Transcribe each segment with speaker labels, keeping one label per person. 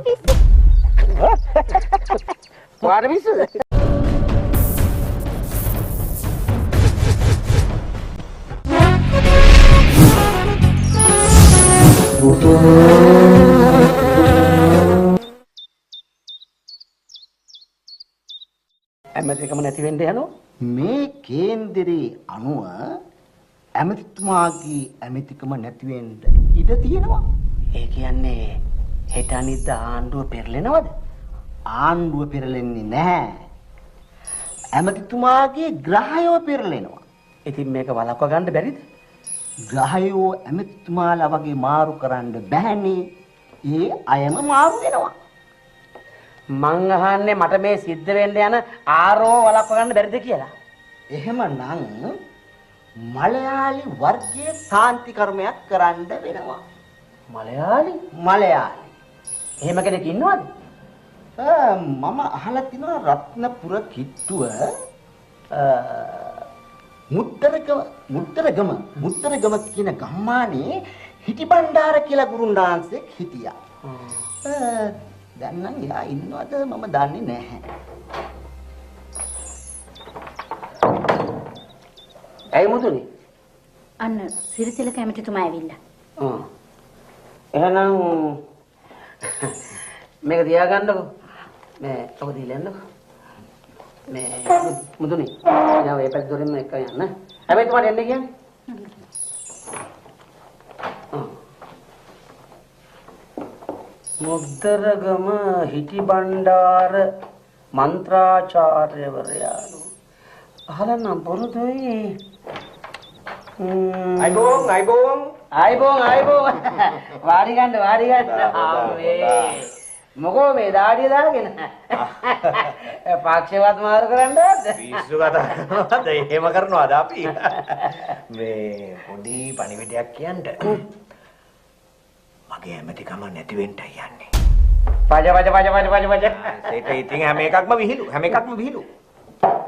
Speaker 1: පිස්සු.
Speaker 2: වාර පිස්සුද? ඇමතිකම නැති වෙන්න යනවා.
Speaker 3: මේ කේන්දරේ අනුව ඇමතිතුමාගේ ඇමතිකම නැති වෙන්න ඉඩ තියෙනවා.
Speaker 2: ඒ කියන්නේ හෙට අනිද්දා ආණ්ඩුව පෙරලෙනවද?
Speaker 3: ආණ්ඩුව පෙරලෙන්නේ නැහැ. ඇමතිතුමාගේ ග්‍රහයෝ පෙරලෙනවා.
Speaker 2: ඉතින් මේක වළක්ව ගන්න බැරිද?
Speaker 3: ග්‍රහයෝ ඇමතිතුමාලා වගේ මාරු කරන්න බෑනේ. ඒ අයම මාරු වෙනවා.
Speaker 2: මං අහන්නේ මට මේ සිද්ධ වෙන්න යන ආරෝ වළක්ව ගන්න බැරිද කියලා.
Speaker 3: එහෙමනම් මලයාලි වර්ගයේ සාන්ති කර්මයක් කරන්න වෙනවා.
Speaker 2: මලයාලි?
Speaker 3: එහෙම කෙනෙක් ඉන්නවද? මම අහලා තිනවා රත්නපුර කිට්ටුව මුත්තරගම කියන ගම්මානේ හිටිබණ්ඩාර කියලා ගුරුන්ඩාන්සෙක් හිටියා. දැන් නම් එයා ඉන්නවද මම දන්නේ නැහැ.
Speaker 2: ඇයි මුතුනි?
Speaker 1: අන්න සිරිතිලක ඇමතිතුමා ඇවිල්ලා.
Speaker 2: එහෙනම් මේක තියාගන්නකො. මේ ඔක දීලා යන්නකො. මේ මුතුනි යා මේ පැත්ත දොරින්ම එක්ක යන්න. හැබැයි තුමාට එන්න කියන්නේ. මුද්දරගම හිටිබණ්ඩාර මන්ත්‍රාචාර්යවරයාලු. අහලා නම් බොරුදොයි. අයිබෝන්. වාඩි ගන්න. ආවේ. මොකෝ මේ දාඩිය දාගෙන. පාක්ෂිකවත් මාරු කරන්නවද?
Speaker 4: පිස්සු කතා කරනවද? එහෙම කරනවද අපි? මේ පොඩි පණිවිඩයක් කියන්න. මගේ ඇමතිකම නැති වෙන්න යන්නේ.
Speaker 2: පජ.
Speaker 4: ඒක ඉතින් හැම එකක්ම විහිළු.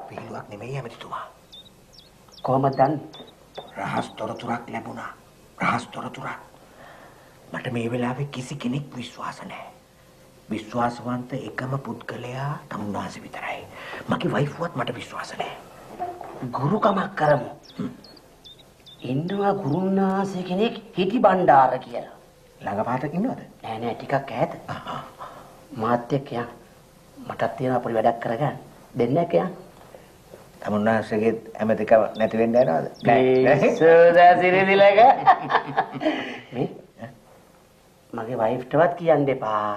Speaker 4: විහිළුවක් නෙමෙයි ඇමතිතුමා.
Speaker 2: කොහමද දන්නේ?
Speaker 4: රහස් තොරතුරක් ලැබුණා. මට මේ වෙලාවේ කිසි කෙනෙක් විශ්වාස නැහැ. විශ්වාසවන්ත එකම පුද්ගලයා තමුන්වහන්සේ විතරයි. මගේ වයිෆ්වත් මට විශ්වාස නැහැ.
Speaker 2: ගුරුකමක් කරමු. ඉන්නවා ගුරුන්නාසේ කෙනෙක් හිටිබණ්ඩාර කියලා.
Speaker 4: ළඟපාතක ඉන්නවද?
Speaker 2: නෑ ටිකක් ඈත. මාත් එක්ක යන්න. මටත් තියෙන පොඩි වැඩක් කරගන්න. දෙන්නක යන්න.
Speaker 4: තමුන්වහන්සේගේ ඇමතිකම නැති වෙන්න යනවද?
Speaker 2: සෝදා සිරිදිලක. මේ මගේ වයිෆ්ටවත් කියන්න එපා.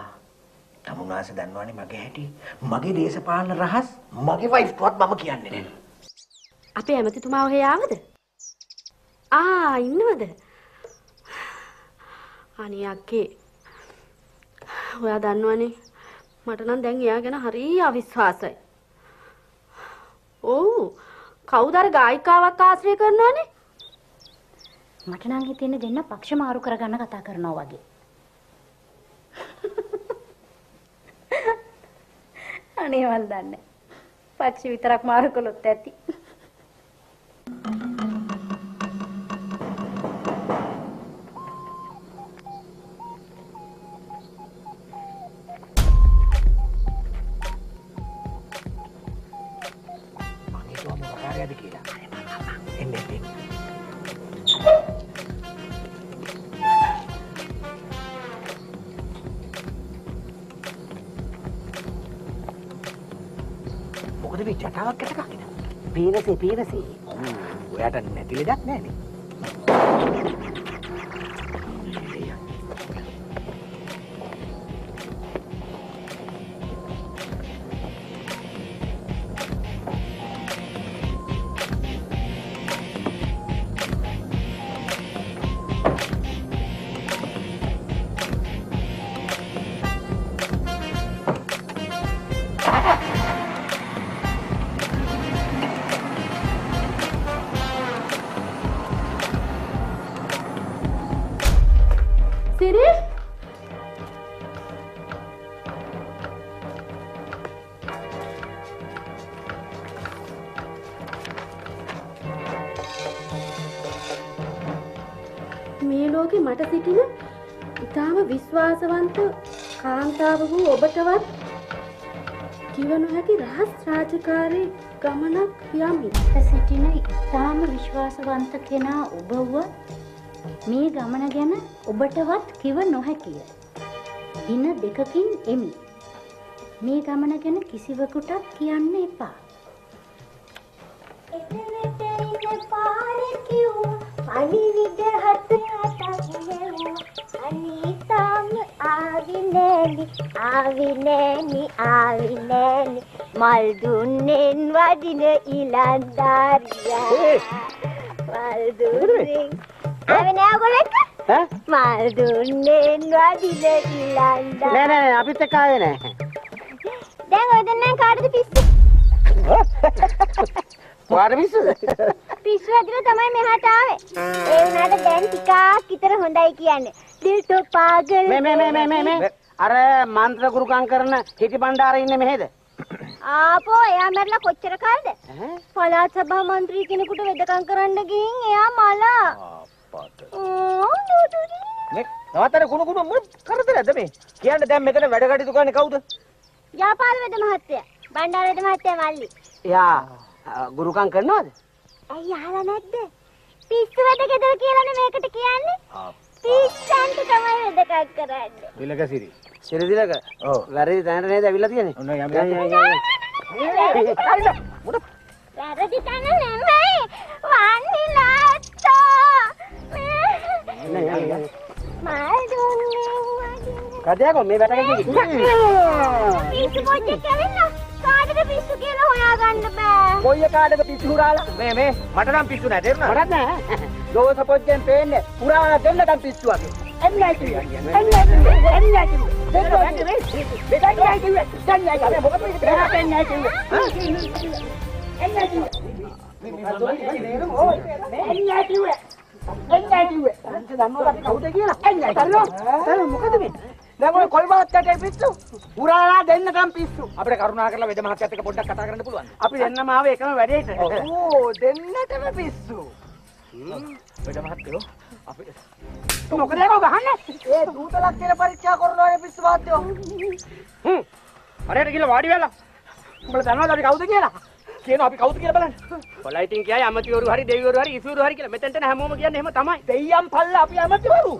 Speaker 4: තමුන්වහන්සේ දන්නවනේ මගේ හැටි. මගේ දේශපාලන රහස් මගේ වයිෆ්ටවත් මම කියන්නේ නැහැ.
Speaker 1: අපේ ඇමතිතුමා ඔහේ ආවද? ඉන්නවද? අනේ අක්කේ. ඔයා දන්නවනේ මට නම් දැන් එයා ගැන හරිය අවිශ්වාසයි. ඔව්. කවුද අර ගායිකාවක් ආශ්‍රය කරනවනේ? මට නම් හිතෙන්නේ දෙන්න පක්ෂ මාරු කරගන්න කතා කරනවා වගේ. අනේ මන් දන්නේ. පක්ෂ විතරක් මාරු කළොත් ඇති.
Speaker 4: මොකද මේ ජටාවක් ඇටකගෙන?
Speaker 2: පීනසේ.
Speaker 4: ඔයාට නැති ලෙඩක් නැහැනේ. මේ ලෝකෙ මට සිටින ඉතාම විශ්වාසවන්ත
Speaker 1: කාන්තාව වූ ඔබටවත් කිව නොහැකි රහස් රාජකාරී ගමනක් යමි. සිටින ඉතාම විශ්වාසවන්ත කෙනා ඔබ වුවත් මේ ගමන ගැන ඔබටවත් කිව නොහැකිය. දින දෙකකින් එමි. මේ ගමන ගැන කිසිවෙකුටත් කියන්න එපා. එතනට ඉන්න පාරේ කිව්වා පණිවිඩ හතක් ගෙවුවා. අනිතාම ආවි නෑනි මල් දුන්නෙන් වදින ඉලන්දාරියා. මල් දුන්නෙන් ආවේ නෑ ඔයගොල්ලෝ එක්ක? මල් දුන්නෙන් වදින ඉලන්දාරියා.
Speaker 2: නෑ අපිත් එක්ක ආවේ නෑ.
Speaker 1: දැන් ඔය දෙන්නෙන් කාටද පිස්සු?
Speaker 2: වාර පිස්සුද?
Speaker 1: පිස්සු ඇදලා තමයි මෙහාට ආවේ. ඒ වුණාට දැන් ටිකක් විතර හොඳයි කියන්නේ. දිල් තෝ පාගල්.
Speaker 2: මේ අර මන්ත්‍ර ගුරුකම් කරන හිටි බණ්ඩාර ඉන්නේ මෙහෙද?
Speaker 1: ආපෝ එයා මැරලා කොච්චර කාලද? පළාත් සභා මන්ත්‍රී කෙනෙකුට වෙදකම් කරන්න ගිහින් එයා මලා.
Speaker 4: මේ නවතර කුණු මොන කරදරද මේ? කියන්නේ දැන් මෙතන වැඩ කටයුතු කරන්නේ කවුද?
Speaker 1: යාපාල වෙද මහත්තයා. බණ්ඩාර වෙද මහත්තයා මල්ලි.
Speaker 2: එයා ගුරුකම් කරනවද?
Speaker 1: ඇයි අහලා නැද්ද? පිස්සු වෙද ගෙදර කියලානේ මේකට කියන්නේ. පිස්සන්ට තමයි වෙදකම් කරන්නේ.
Speaker 4: දිලකසිරි.
Speaker 2: සිරිදිලක. ඔව්. වැරදි තැනට නේද ඇවිල්ලා තියෙන්නේ?
Speaker 4: ඔන්න යන්න.
Speaker 1: වැරදි තැන නෙමෙයි. වන්නිලාත්තෝ. මල් දුන්නේ.
Speaker 2: කඩේකෝ මේ වැටක
Speaker 1: පිස්සු පොච්චේ කැවෙන්න. කාටද පිස්සු කියලා හොයාගන්න බෑ.
Speaker 2: කොයි කාටද පිස්සු හුරාලා?
Speaker 4: මේ මට නම් පිස්සු නැහැ තේරුණාද?
Speaker 2: මරත් නෑ. දෝස පොච්චෙන් පේන්නේ පුරාලා දෙන්නටම පිස්සු වගේ. එන්නයි කිව්වේ. දැන් ඔය කොල්බාත්තට පිස්සු පුරාලා දෙන්නටම පිස්සු.
Speaker 4: අපිට කරුණා කරලා වෙද මහත්තයත් එක්ක පොඩ්ඩක් කතා කරන්න පුළුවන්.
Speaker 2: අපි දෙන්නම ආවේ එකම වැඩේට.
Speaker 3: ඕ දෙන්නටම පිස්සු.
Speaker 4: වෙද මහත්තයෝ අපි
Speaker 2: මොකද ඒක ගහන්නේ?
Speaker 3: ඒ දූතලක් කියලා පරීක්ෂා කරනවානේ පිස්සු වාද්‍යෝ.
Speaker 2: හරියට ගිහලා වාඩි වෙලා. උඹලා දන්නවද අපි කවුද කියලා?
Speaker 4: කියනවා අපි කවුද කියලා බලන්න.
Speaker 2: කොලා ඉතින් කියයි අමතිවරු හරි දෙවිවරු හරි ඉසුවරු හරි කියලා. මෙතෙන්ට න හැමෝම කියන්නේ එහෙම තමයි.
Speaker 3: දෙයියන් පල්ලා අපි ඇමතිවරු.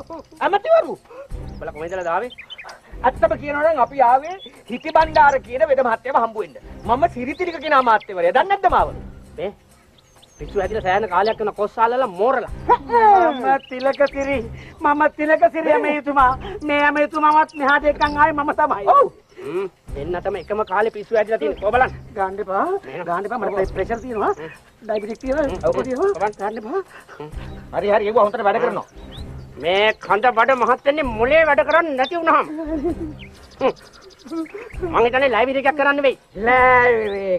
Speaker 2: උඹලා කොහෙන්දලා දාවේ?
Speaker 4: ඇත්තම කියනවා නම් අපි ආවේ හිටි බණ්ඩාර කියන වෙද මහත්තයව හම්බ වෙන්න. මම සිරිතිරික කියන අමාත්‍යවරයා. දන්නේ නැද්ද මාව?
Speaker 2: මේ පිස්සු ඇදිලා සෑහෙන කාලයක් යන කොස්සාලලා මෝරලා. මම තිලකසිරිය මේතුමා. මේ මේතුමාවත් මෙහාට එක්කන් ආවේ මම තමයි. ඔව්. දෙන්නටම එකම කාලේ පිස්සු ඇදිලා තියෙන. කො බලන්න. ගන්න එපා. මට ප්‍රෙෂර් තියෙනවා. ඩයබටික් තියෙනවා. ඔක තියෙනවා. ගන්න එපා.
Speaker 4: හරි ඒව හොන්දට වැඩ කරනවා.
Speaker 2: මේ කඳ බඩ මහත් වෙන්නේ මොලේ වැඩ කරන්නේ නැති වුනහම. මං හිතන්නේ ලයිබ්‍රරි එකක් කරන්න වෙයි.
Speaker 4: Library.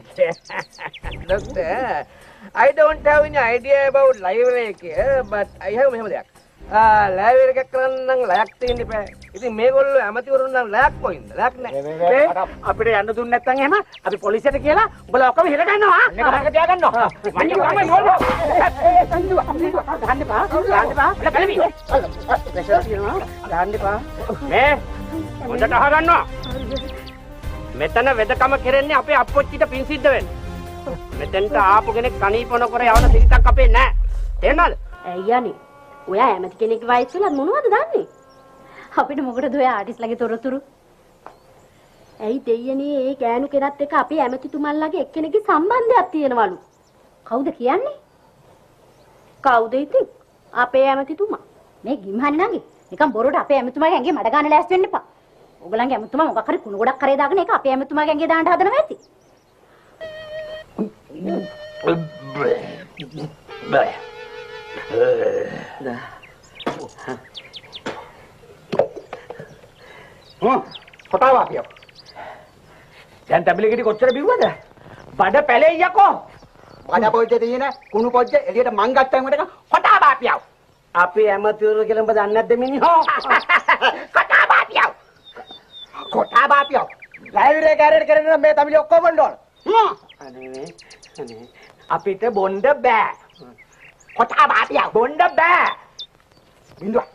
Speaker 4: Doctor, I don't have any idea about library here, but I have මෙහෙම දෙයක්. ලයිබ්‍රරි එකක් කරන්න නම් ලයක් තියෙන්න බෑ. ඉතින් මේගොල්ලෝ ඇමතිවරුන් නම් ලයක් කොයින්ද? ලයක් නැහැ.
Speaker 2: අපිට යන්න දුන්නේ නැත්නම් එහෙම අපි පොලිසියට කියලා උඹලා ඔක්කොම හිර ගන්නවා.
Speaker 4: මේක මම තියාගන්නවා.
Speaker 2: මං තමයි නෝල්වා. ගන්න එපා. බලපි. ප්‍රෙෂර් තියෙනවා. ගන්න එපා. මේ හොඳට අහගන්නවා. මෙතන වෙදකම කෙරෙන්නේ අපේ අප්පොච්චිට පින් සිද්ධ වෙන්න. මෙතෙන්ට ආපු කෙනෙක් කණීපන කර යවන සිරිතක් අපේ නැහැ. තේරෙනවද?
Speaker 1: ඇයි යන්නේ? ඔයා ඇමති කෙනෙක්ගේ වයස වල මොනවද දන්නේ? අපිට මොකටද ඔය ආටිස්ලාගේ තොරතුරු? ඇයි දෙයියනේ ඒ ගෑනු කෙනත් එක්ක අපේ ඇමතිතුමන්ලාගේ එක්කෙනෙක්ගේ සම්බන්ධයක් තියෙනවලු. කවුද කියන්නේ? කවුද ඉතින්? අපේ ඇමතිතුමා. මේ ගිම්හන් නංගි. නිකන් බොරුවට අපේ ඇමතිතුමාගේ ඇඟේ මඩ ගන්න ලෑස්ති වෙන්න එපා. ඔයගලන්ගේ ඇමතිතුමා මොකක් හරි කුණු ගොඩක් කරේ දාගෙන ඒක අපේ ඇමතිතුමාගේ ඇඟේ දාන්න හදනවා ඇති.
Speaker 4: කොටාව අපියෝ. දැන් ටැබ්ලෙට් එක කොච්චර බිව්වද? බඩ පැලෙයියකෝ.
Speaker 3: බඩ පොච්චේ තියෙන කුණු පොච්චේ එළියට මං ගත්තම එක
Speaker 4: කොටාව අපියෝ.
Speaker 2: අපි ඇමතිවරු කියලා උඹ දන්නේ නැද්ද මිනිහෝ?
Speaker 4: කොටාව අපියෝ. කොටාව අපියෝ. ලයිව් එක ඇරෙට කරගෙන මේ තමිලි ඔක්කොම බොන්න ඕන.
Speaker 2: අනේ
Speaker 4: අපිට බොන්න බෑ. කොටාව අපියෝ බොන්න බෑ. බින්දුවා.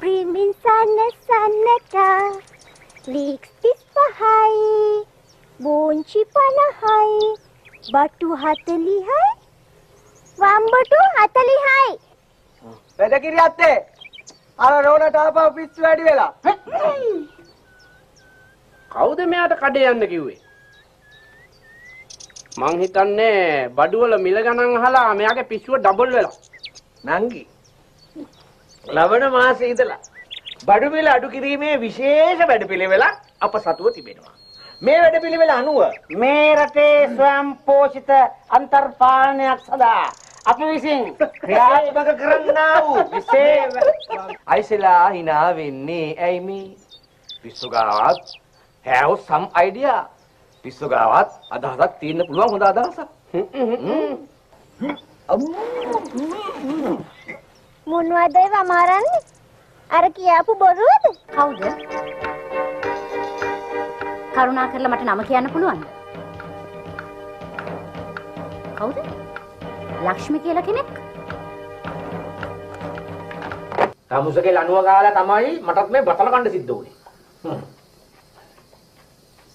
Speaker 5: Primin sana-sanata Liks 35 Bunci 50 Batu 40 වම්බටු 40යි.
Speaker 4: වැඩ කිරියත්තේ. අර රෝණට ආපහු පිස්සු වැඩි වෙලා.
Speaker 2: කවුද මෙයාට කඩේ යන්න කිව්වේ? මං හිතන්නේ බඩුවල මිල ගණන් අහලා මෙයාගේ පිස්සුව ඩබල් වෙලා.
Speaker 4: නංගි. ලබන මාසේ ඉඳලා බඩු මිල අඩු කිරීමේ විශේෂ වැඩපිළිවෙලක් අප සතුව තිබෙනවා. මේ වැඩපිළිවෙල අනුව
Speaker 3: මේ රටේ ස්වයං පෝෂිත අන්තර්පාලනයක් සඳහා අපි විසින් ක්‍රියාත්මක කරන්නා වූ විශේෂ
Speaker 4: අයිසලා hina වෙන්නේ ඇයි මේ? පිස්සු ගාවත් have some idea. පිස්සු ගාවත් අදහසක් තියෙන්න පුළුවන් හොඳ අදහසක්.
Speaker 5: මොනවද ඒව අමාරන්නේ? අර කියාපු බොරුවද?
Speaker 1: කවුද? කරුණා කරලා මට නම කියන්න පුළුවන්ද? කවුද? ලක්ෂ්මි කියලා කෙනෙක්?
Speaker 4: තමුසගේ ලනුව ගාලා තමයි මටත් මේ බතල කන්න සිද්ධ වුනේ.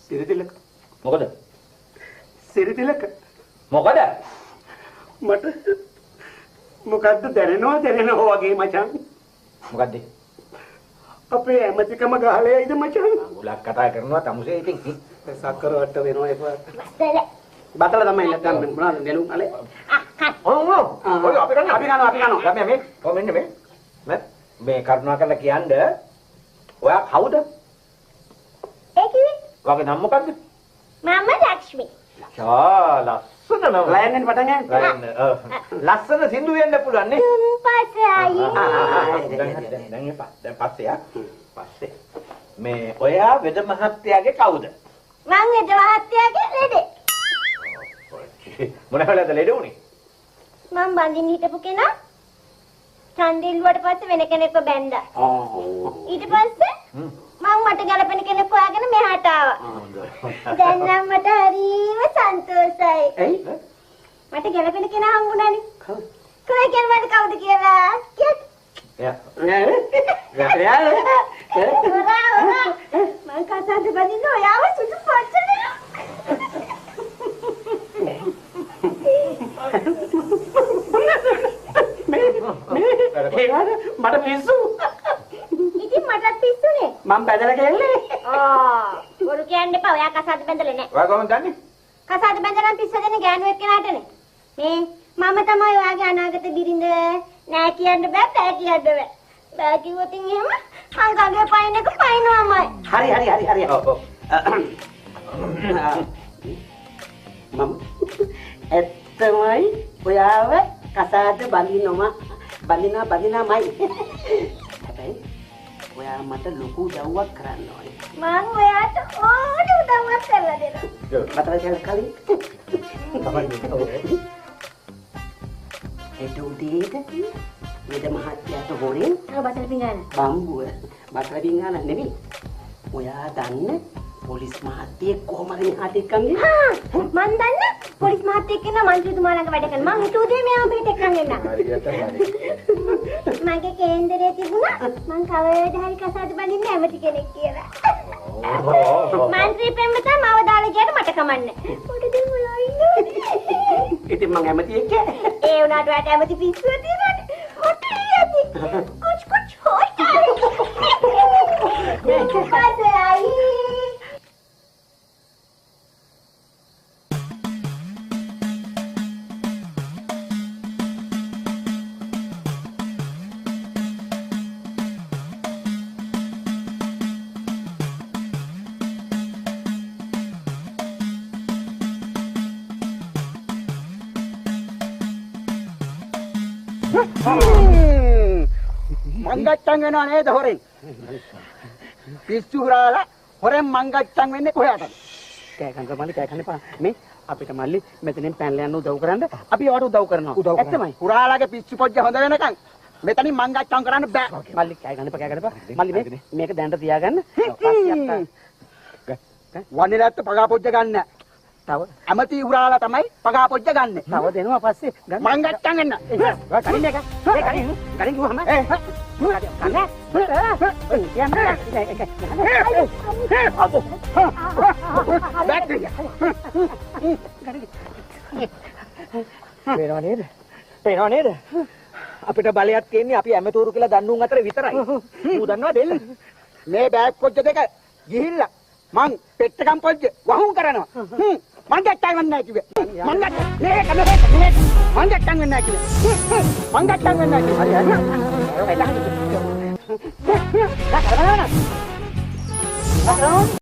Speaker 2: සිරිතිලක.
Speaker 4: මොකද?
Speaker 2: සිරිතිලක.
Speaker 4: මොකද?
Speaker 2: මට මොකද්ද දැනෙනවා වගේ මචං.
Speaker 4: මොකද්ද?
Speaker 2: අපේ ඇමතිකම ගහලයිද මචං?
Speaker 4: ගුලක් කතා කරනවා තමුසේ ඉතින්.
Speaker 2: සක්කර වට වෙනවා එපා.
Speaker 5: බතල.
Speaker 2: බතල තමයි නැත්තම් මොනවද නෙළුම් අලේ?
Speaker 4: ඔව්. ඔය අපි කනවා. මේ ඔය මෙන්න මේ කරුණා කරලා කියන්නේ ඔයා කවුද?
Speaker 5: ඒ කිව්වේ
Speaker 4: ඔයාගේ නම මොකද්ද?
Speaker 5: මම ලක්ෂ්මි.
Speaker 4: ලස්සන නම.
Speaker 2: ලයන්ෙන් පටන් ගන්න.
Speaker 4: ලස්සන සින්දු වෙන්න පුළුවන් නේ.
Speaker 5: පස්සයි.
Speaker 4: දැන් පස්සේ මේ ඔයා වෙද මහත්තයාගේ කවුද?
Speaker 5: මං වෙද මහත්තයාගේ ලෙඩේ.
Speaker 4: මොන වෙලාවද ලෙඩ උනේ?
Speaker 5: මං බඳින්න හිටපු කෙනා ඡන්දිල්ුවට පස්සේ වෙන කෙනෙක්ව බැන්දා. ඊට පස්සේ මං මට ගැලපෙන කෙනෙක් හොයාගෙන මෙහාට ආවා. දැන් නම් මට හරිම සන්තෝෂයි.
Speaker 2: ඇයි?
Speaker 5: මට ගැලපෙන කෙනා හම්බුණානේ. කවුද? කියන්නේ මට කවුද කියලා? කියත්. මං කතාද බඳින්න ඔයාව සුදු පස්සනේ.
Speaker 2: මට පිස්සු.
Speaker 5: ඉතින් මටත් පිස්සුනේ.
Speaker 2: මම බැදලා ගෙල්ලේ.
Speaker 5: බොරු කියන්න එපා. ඔයා කසාද බැඳලා නැහැ.
Speaker 4: ඔයා කොහොමද දන්නේ?
Speaker 5: කසාද බැඳලා පිස්සු දෙන ගෑනු එක්කෙනාටනේ. මේ මම තමයි ඔයාගේ අනාගත බිරිඳ. නෑ කියන්න බෑ කියන්න බෑ. බෑ කිව්වොත් එහෙම මං ගඟේ පයින් එක පයින්නමයි.
Speaker 2: හරි. මම ඇත්තමයි ඔයාව කසාද බඳිනමයි. හැබැයි ඔයා මට ලොකු උදව්වක් කරන්න ඕනේ.
Speaker 5: මං ඔයාට ඕන උදව්වක් කරලා දෙනවා.
Speaker 2: බතල කලින්. ඒට උදේට වෙද මහත්තයාට හොරෙන්
Speaker 5: බතල පිඟාන.
Speaker 2: බම්බුව බතල පිඟාන නෙමෙයි. ඔයා දන්න පොලිස් මහත්තයෙක් කොහමද මෙහාට එක්කන්නේ?
Speaker 5: මං දන්න පොලිස් මහත්තයෙක් කෙනා මන්ත්‍රීතුමා ළඟ වැඩ කරන. මං හිතුවේ මෙයා අපිට එක්කන් එන්න. මගේ කේන්දරේ තිබුණා මං කවදාද හරි කසාද බඳින්න ඇමති කෙනෙක් කියලා. මන්ත්‍රී ප්‍රේමතා මාව දාලා ගියට මට කමන්නේ. පොඩි දෙමුලා ඉන්නේ.
Speaker 2: ඉතින් මං ඇමති එක්ක
Speaker 5: ඒ උනාට වට ඇමති පිස්සුව තියෙනවනේ. හොටේ යති. කොච් හොටේ. මේක කසායි.
Speaker 3: මංගච්ඡන් වෙනව නේද හොරෙන්? පිස්සු හුරාලා හොරෙන් මංගච්ඡන් වෙන්නේ කොහාටද?
Speaker 2: කෑ කන්න එපා. මේ අපිට මල්ලි මෙතනින් පැනලා යන්න උදව් කරන්න අපි ඔයාලට උදව් කරනවා. ඇත්තමයි.
Speaker 3: පුරාලාගේ පිස්සු පොජ්ජ හොඳ වෙනකන් මෙතනින් මං ගච්ඡම් කරන්න බෑ.
Speaker 2: මල්ලි කෑ ගන්නපා. මල්ලි මේක දැනට තියාගන්න. පස්සේ
Speaker 3: වන්නේ නැත්te පගා පොජ්ජ ගන්න.
Speaker 2: තව
Speaker 3: ඇමති උරාලා තමයි පගා පොජ්ජ ගන්න.
Speaker 2: තව දෙනවා පස්සේ
Speaker 3: මං ගච්ඡම් එන්න.
Speaker 2: කලින් එක. කලින් කිව්වම
Speaker 4: පේනව නේද? අපිට බලයක් තියෙන්නේ අපි ඇමතුරු කියලා දන්නුන් අතර විතරයි. ඌ දන්නවද එන්න?
Speaker 3: මේ බෑග් පොජ්ජ දෙක ගිහිල්ලා මං පෙට්ටකම් පොජ්ජ වහුම් කරනවා. මං ගච්ඡම් වෙන්නේ නැහැ කිව්වේ. මං ගච්ඡම් මං ගච්ඡම් වෙන්නේ නැහැ කිව්වේ. මං ගච්ඡම් වෙන්නේ නැහැ කිව්වේ. හරි හරි.